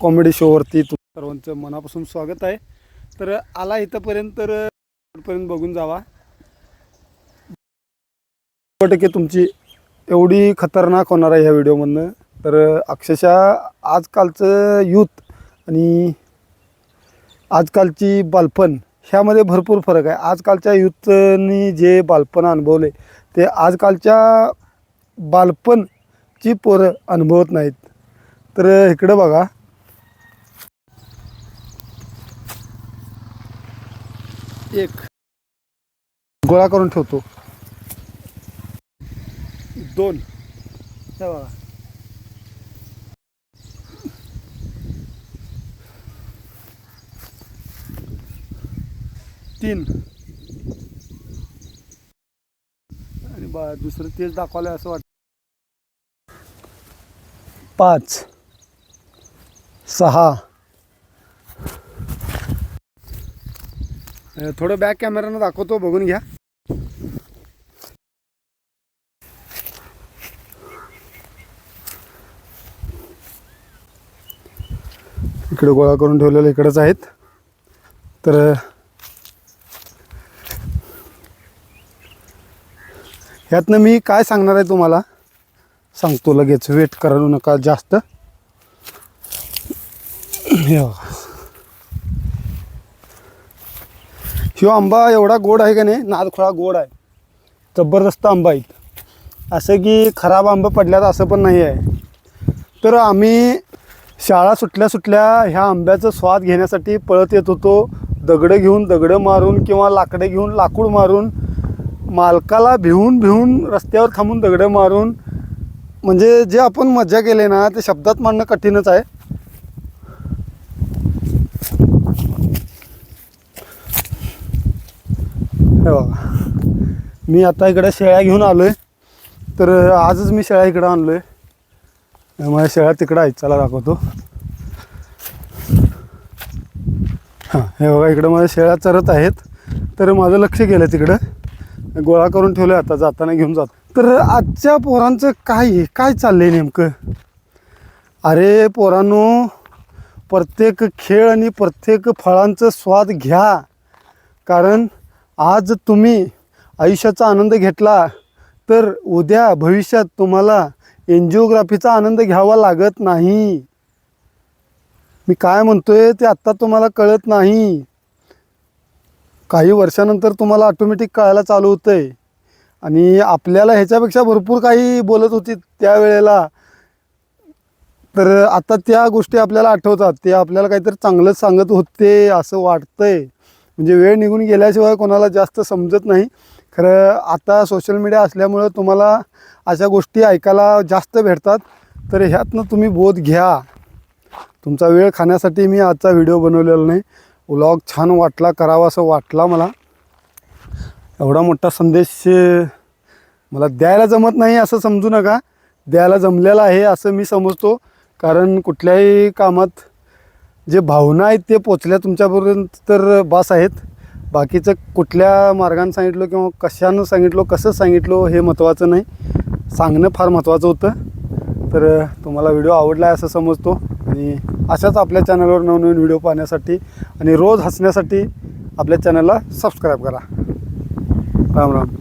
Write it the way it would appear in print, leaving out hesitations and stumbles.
Comedy शोवरती तुमचं सर्वांचं मनापासून स्वागत आहे। तर आला इथंपर्यंत बघून जावा। टक्के तुमची एवढी खतरनाक होणार आहे ह्या व्हिडिओमधनं। तर अक्षरशः आजकालचं यूथ आणि आजकालची बालपण ह्यामध्ये भरपूर फरक आहे। आजकालच्या यूथनी जे बालपण अनुभवले ते आजकालच्या बालपणची पोरं अनुभवत नाहीत। तर इकडे बघा, एक गोळा करून ठेवतो, दोन हे बघा, तीन आणि दुसरं तेच दाखवलं असं वाटतं, पाच, सहा। थोडं बॅक कॅमेरानं दाखवतो, बघून घ्या। इकडे गोळा करून ठेवलेले इकडेच आहेत। तर ह्यातनं मी काय सांगणार आहे तुम्हाला सांगतो लगेच, वेट करू नका जास्त। ह्यो आंबा एवढा गोड आहे का नाही, नादखुळा गोड आहे, जबरदस्त आंबा आहे। असं की खराब आंबा पडल्यात असं पण नाही आहे। तर आम्ही शाळा सुटल्या ह्या आंब्याचा स्वाद घेण्यासाठी पळत येत होतो, दगडं घेऊन, दगडं मारून किंवा लाकडे घेऊन, लाकूड मारून, मालकाला भिवून रस्त्यावर थांबून दगडं मारून, म्हणजे जे आपण मजा केली ना ते शब्दात मांडणं कठीणच आहे। हे बघा, मी आता इकडे शेळ्या घेऊन आलो आहे। तर आजच मी शेळ्या इकडं आणलो आहे। माझ्या शेळ्या तिकडं आहेत, चला दाखवतो। हां, हे बघा, इकडं माझ्या शेळ्या चरत आहेत। तर माझं लक्ष गेलं तिकडं, गोळा करून ठेवलं, आता जाताना घेऊन जातो। तर आजच्या पोरांचं काय चाललं आहे नेमकं? अरे पोरांनो, प्रत्येक खेळ आणि प्रत्येक फळांचं स्वाद घ्या, कारण आज तुम्ही आयुष्याचा आनंद घेतला तर उद्या भविष्यात तुम्हाला एन्जिओग्राफीचा आनंद घ्यावा लागत नाही। मी काय म्हणतोय ते आत्ता तुम्हाला कळत नाही, काही वर्षानंतर तुम्हाला ऑटोमॅटिक कळायला चालू होतंय। आणि आपल्याला ह्याच्यापेक्षा भरपूर काही बोलत होती त्यावेळेला, तर आता त्या गोष्टी आपल्याला आठवतात, ते आपल्याला काहीतरी चांगलंच सांगत होते असं वाटतंय। म्हणजे वेळ निघून गेल्याशिवाय कोणाला जास्त समजत नाही। खरं आता सोशल मीडिया असल्यामुळं तुम्हाला अशा गोष्टी ऐकायला जास्त भेटतात। तर ह्यातनं तुम्ही बोध घ्या। तुमचा वेळ खाण्यासाठी मी आजचा व्हिडिओ बनवलेला नाही, व्लॉग छान वाटला, करावा असं वाटला मला। एवढा मोठा संदेश मला द्यायला जमत नाही असं समजू नका, द्यायला जमलेला आहे असं मी समजतो। कारण कुठल्याही कामात जे भावना आहेत ते पोचल्या तुमच्यापर्यंत तर बास आहेत। बाकीचं कुठल्या मार्गाने सांगितलं किंवा कशानं सांगितलं, कसं सांगितलं हे महत्त्वाचं नाही, सांगणं फार महत्त्वाचं होतं। तर तुम्हाला व्हिडिओ आवडला आहे असं समजतो। आणि अशाच आपल्या चॅनलवर नवनवीन व्हिडिओ पाहण्यासाठी आणि रोज हसण्यासाठी आपल्या चॅनलला सबस्क्राईब करा। राम राम।